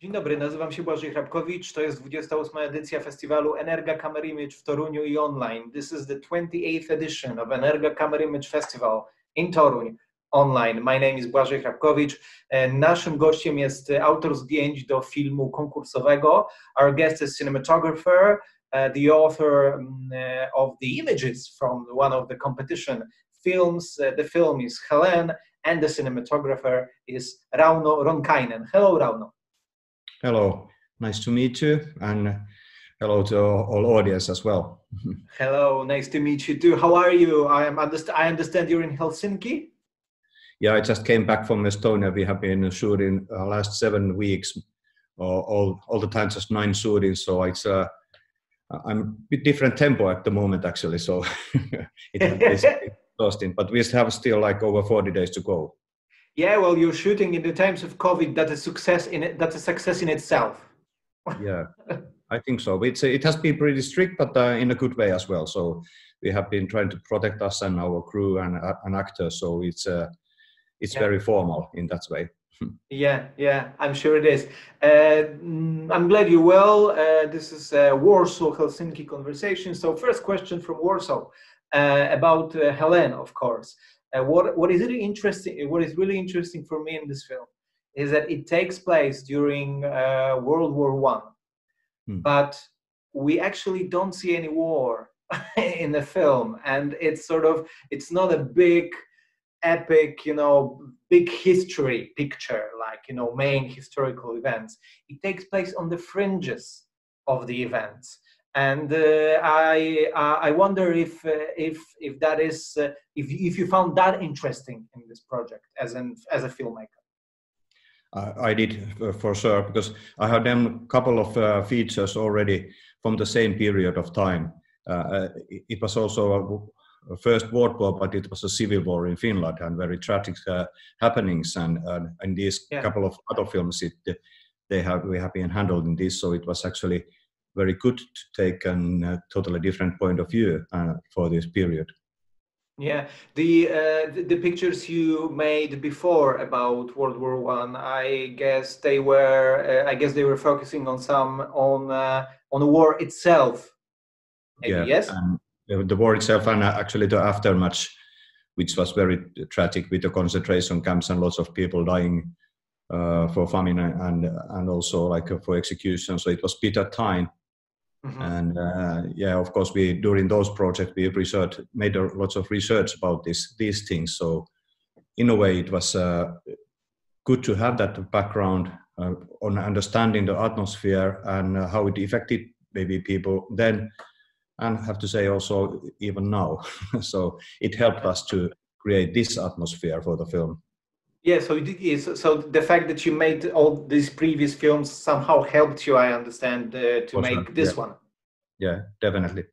Dzień dobry, nazywam się Błażej Hrabkowicz. To jest 28. edycja festiwalu EnergaCAMERIMAGE w Toruniu i online. This is the 28th edition of EnergaCAMERIMAGE Festival in Toruń online. My name is Błażej Hrabkowicz. Naszym gościem jest autor zdjęć do filmu konkursowego. Our guest is cinematographer, the author of the images from one of the competition films. The film is Helen and the cinematographer is Rauno Ronkainen. Hello, Rauno. Hello, nice to meet you, and hello to all audience as well. Hello, nice to meet you too. How are you? I understand you're in Helsinki? Yeah, I just came back from Estonia. We have been shooting last 7 weeks, all the time just 9 shootings. So it's I'm a bit different tempo at the moment actually. So it's exhausting, but we have still like over 40 days to go. Yeah, well, you're shooting in the times of COVID. That's a success in it. That's a success in itself. Yeah, I think so. It has been pretty strict, but in a good way as well. So we have been trying to protect us and our crew and actors. So it's very formal in that way. Yeah, I'm sure it is. I'm glad you're well. This is Warsaw Helsinki conversation. So first question from Warsaw about Helen, of course. What is really interesting for me in this film is that it takes place during World War I, but we actually don't see any war in the film, and it's not a big epic, big history picture like main historical events. It takes place on the fringes of the events. And I wonder if that is if you found that interesting in this project as a filmmaker. I did for sure, because I had done a couple of features already from the same period of time. It was also a first world war, but it was a civil war in Finland and very tragic happenings. And these couple of other films, we have been handled in this, so it was actually very good to take a totally different point of view for this period. Yeah, the pictures you made before about World War I, I guess they were focusing on the war itself. Maybe, yeah, yes. The war itself, and actually the aftermath, which was very tragic with the concentration camps and lots of people dying for famine and also like for execution. So it was bitter time. And yeah, of course, during those projects we made lots of research about these things. So in a way, it was good to have that background on understanding the atmosphere and how it affected maybe people then, and have to say also even now. So it helped us to create this atmosphere for the film. Yeah, so the fact that you made all these previous films somehow helped you, I understand, to make this one. Yeah, definitely.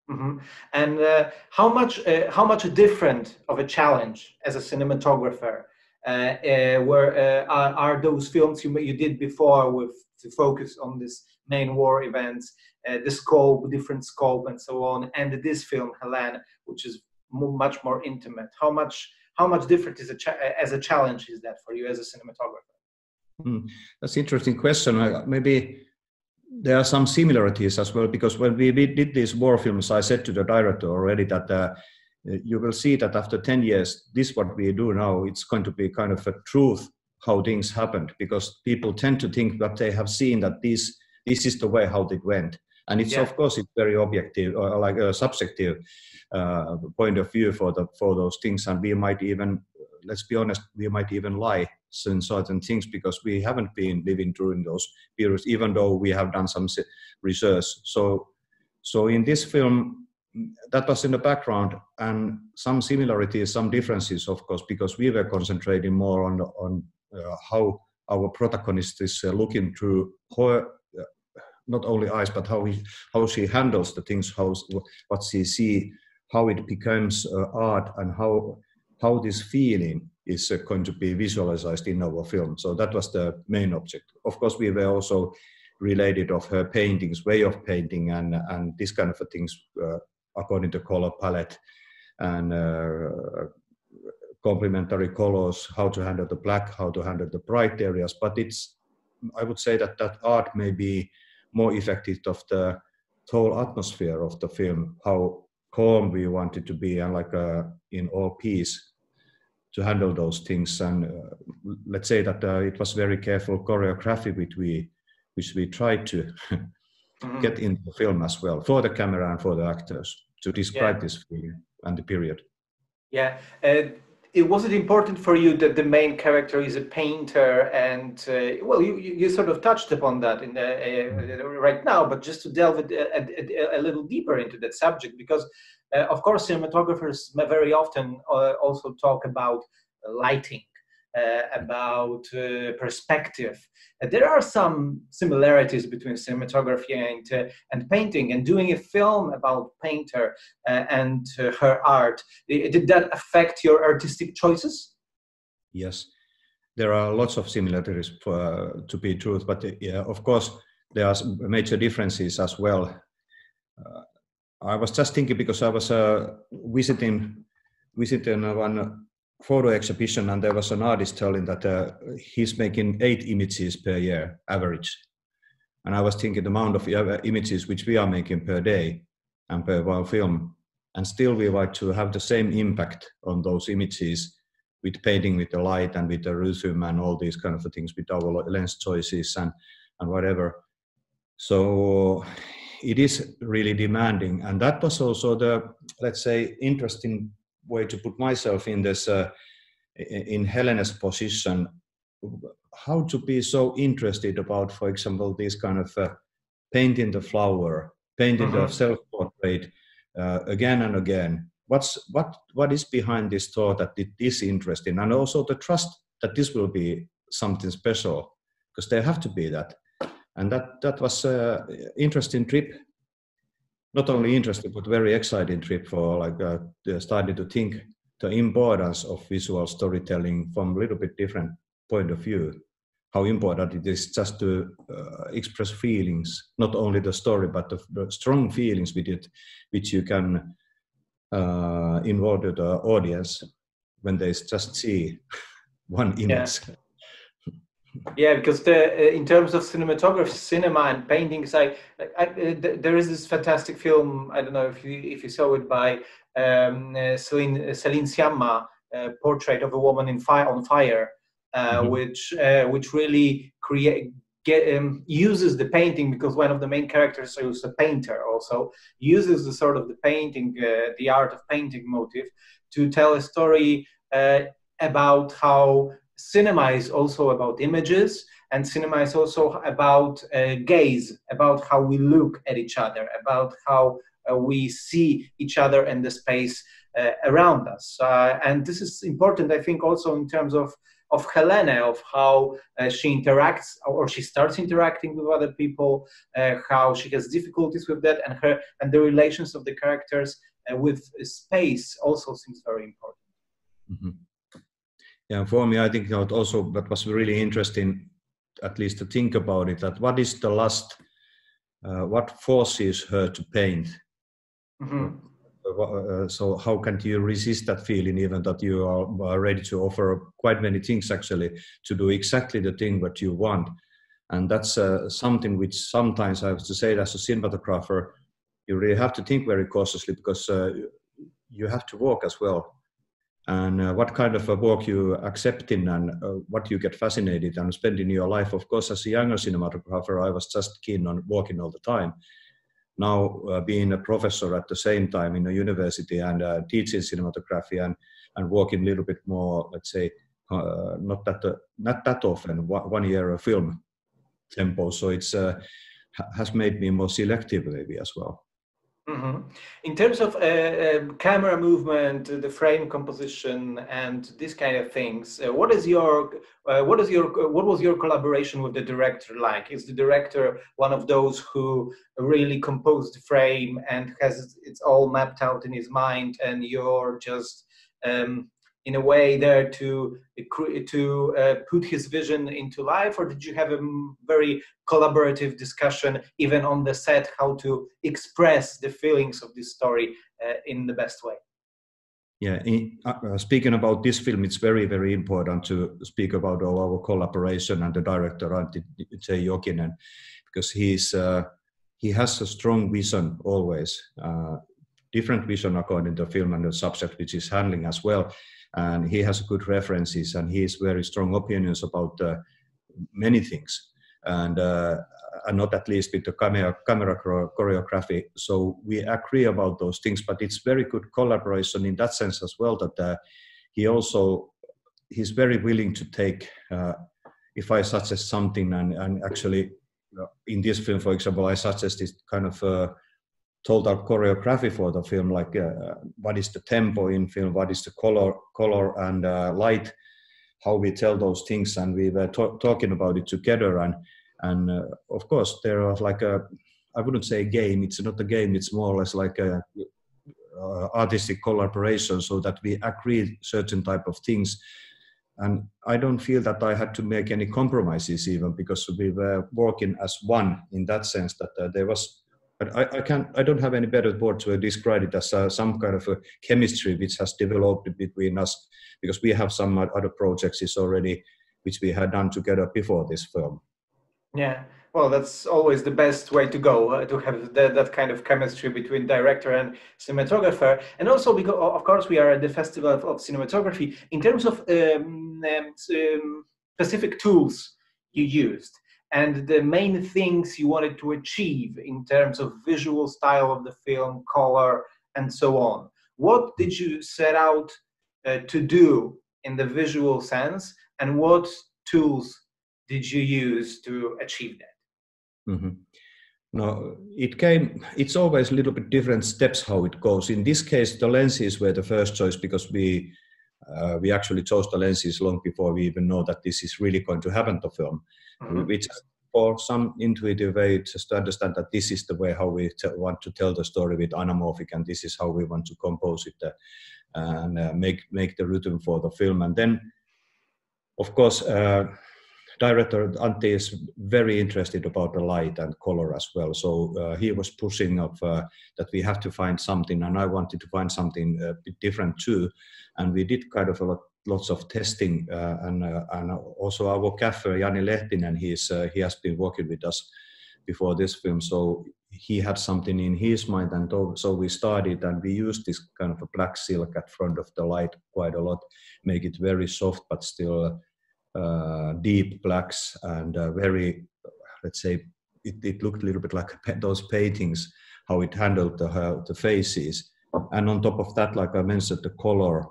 And how much different of a challenge as a cinematographer are those films you did before to focus on this main war events, the scope, different scope, and so on, and this film Helen, which is much more intimate. How much different as a challenge is that for you as a cinematographer? That's an interesting question. Maybe there are some similarities as well, because when we did these war films, I said to the director already that you will see that after 10 years, this what we do now, it's going to be kind of a truth how things happened, because people tend to think that they have seen that this is the way how it went. And it's of course it's very objective or like a subjective point of view for those things, and we might even, let's be honest, we might even lie in certain things because we haven't been living during those periods, even though we have done some research. So in this film, that was in the background, and some similarities, some differences, of course, because we were concentrating more on how our protagonist is looking through her, not only eyes, but how she handles the things, what she sees, how it becomes art, and how this feeling is going to be visualized in our film. So that was the main object. Of course, we were also related of her paintings, way of painting, and this kind of things according to color palette and complementary colors, how to handle the black, how to handle the bright areas. But it's I would say that that art may be more effective of the whole atmosphere of the film, how calm we want it to be, and like in all peace to handle those things. And let's say that it was very careful choreography which we tried to get into the film as well, for the camera and for the actors, to describe this feeling and the period. Yeah. Was it important for you that the main character is a painter? And well, you sort of touched upon that in right now, but just to delve a little deeper into that subject, because of course cinematographers very often also talk about lighting, about perspective. There are some similarities between cinematography and painting, and doing a film about painter and her art. Did that affect your artistic choices? Yes, there are lots of similarities to be truth, but yeah, of course there are major differences as well. I was just thinking, because I was visiting one photo exhibition, and there was an artist telling that he's making 8 images per year average, and I was thinking the amount of images which we are making per day and per one film, and still we like to have the same impact on those images with painting, with the light and with the rhythm and all these kind of things, with our lens choices and whatever. So it is really demanding, and that was also the, let's say, interesting way to put myself in this in Helene's position, how to be so interested about, for example, this kind of painting the flower, painting the self-portrait again and again. What is behind this thought that it is interesting, and also the trust that this will be something special, because there have to be that. And that was an interesting trip. Not only interesting, but very exciting trip for like starting to think the importance of visual storytelling from a little bit different point of view. How important it is just to express feelings, not only the story, but the strong feelings with it, which you can involve the audience when they just see one image. Yeah, because in terms of cinematography, cinema and paintings, there is this fantastic film. I don't know if you saw it, by Celine Sciamma, Portrait of a Woman on Fire, which really uses the painting, because one of the main characters is a painter. Also uses the sort of the painting, the art of painting motif, to tell a story about how cinema is also about images, and cinema is also about gaze, about how we look at each other, about how we see each other and the space around us. And this is important, I think, also in terms of Helene, of how she interacts, or she starts interacting with other people, how she has difficulties with that, and the relations of the characters with space also seems very important. Yeah, for me, I think also that was really interesting, at least to think about it, that what is the lust, what forces her to paint? So how can you resist that feeling, even that you are ready to offer quite many things actually to do exactly the thing that you want? And that's something which sometimes I have to say, as a cinematographer, you really have to think very cautiously, because you have to walk as well. And what kind of a work you accept in, and what you get fascinated and spend in your life. Of course, as a younger cinematographer, I was just keen on walking all the time. Now, being a professor at the same time in a university and teaching cinematography and working a little bit more, let's say, not that often, 1 year a film tempo. So it's has made me more selective maybe as well. In terms of camera movement, the frame composition, and these kind of things, what was your collaboration with the director like? Is the director one of those who really composed the frame and has it's all mapped out in his mind, and you're just in a way there to put his vision into life? Or did you have a very collaborative discussion even on the set, how to express the feelings of this story in the best way? Yeah, speaking about this film, it's very, very important to speak about our collaboration and the director Antti Jokinen, because he has a strong vision always, different vision according to the film and the subject which is handling as well, and he has good references and he has very strong opinions about many things, and not at least with the camera choreography. So we agree about those things, but it's very good collaboration in that sense as well, that he's very willing to take, if I suggest something, and actually in this film, for example, I suggested kind of total choreography for the film, like what is the tempo in film, what is the color and light, how we tell those things, and we were talking about it together, and of course there was like I wouldn't say a game, it's not a game, it's more or less like a artistic collaboration, so that we agreed certain type of things, and I don't feel that I had to make any compromises even, because we were working as one in that sense, that there was, but I don't have any better word to describe it as some kind of a chemistry which has developed between us, because we have some other projects already which we had done together before this film. Yeah, well, that's always the best way to go, to have that kind of chemistry between director and cinematographer. And also, because of course we are at the Festival of Cinematography. In terms of specific tools you used and the main things you wanted to achieve in terms of visual style of the film, color, and so on, what did you set out to do in the visual sense, and what tools did you use to achieve that? Mm-hmm. No, it's always a little bit different steps how it goes. In this case, the lenses were the first choice, because we actually chose the lenses long before we even know that this is really going to happen to film. Mm-hmm. We just, for some intuitive way, just to understand that this is the way how we want to tell the story with anamorphic, and this is how we want to compose it and make the rhythm for the film. And then, of course, director Antti is very interested about the light and color as well. So he was pushing up that we have to find something, and I wanted to find something a bit different too. And we did kind of lots of testing, and also our gaffer Jani Lehtinen, he has been working with us before this film. So he had something in his mind, and so we started, and we used this kind of a black silk at front of the light quite a lot, make it very soft but still deep blacks, and very, let's say, it looked a little bit like those paintings, how it handled the faces. And on top of that, like I mentioned, the color,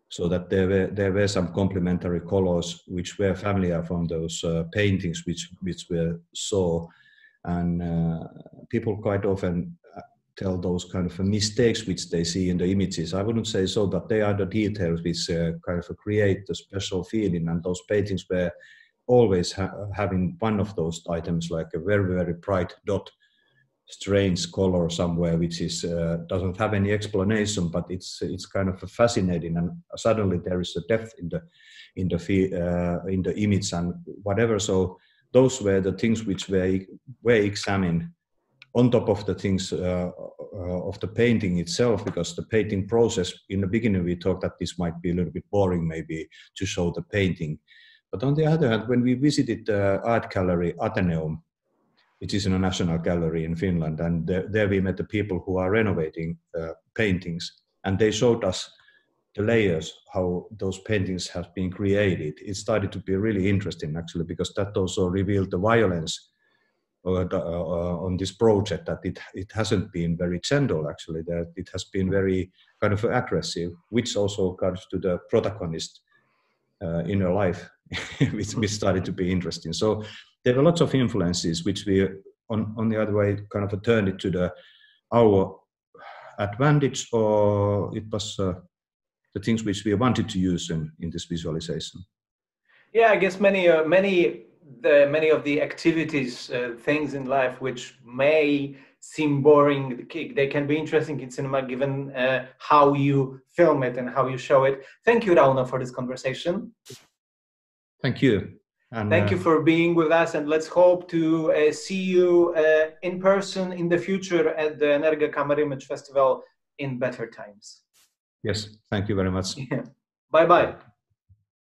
so that there were some complementary colors which were familiar from those paintings which we saw. And people quite often tell those kind of mistakes which they see in the images. I wouldn't say so, but they are the details which kind of create the special feeling. And those paintings were always having one of those items, like a very, very bright dot, strange color somewhere, which is doesn't have any explanation, but it's kind of fascinating. And suddenly there is a depth in the image and whatever. So those were the things which were examined on top of the things of the painting itself, because the painting process, in the beginning we thought that this might be a little bit boring maybe to show the painting. But on the other hand, when we visited the art gallery Atheneum, which is in a national gallery in Finland, and there we met the people who are renovating paintings, and they showed us the layers, how those paintings have been created. It started to be really interesting actually, because that also revealed the violence on this project, that it hasn't been very gentle actually, that it has been very kind of aggressive, which also comes to the protagonist inner life, which started to be interesting. So there were lots of influences which we on the other way kind of turned it to our advantage, or it was the things which we wanted to use in this visualization. Yeah, I guess many of the activities, things in life which may seem boring, they can be interesting in cinema given how you film it and how you show it. Thank you, Rauno, for this conversation. Thank you. And thank you for being with us, and let's hope to see you in person in the future at the EnergaCAMERIMAGE Festival in better times. Yes, thank you very much. Yeah. Bye-bye.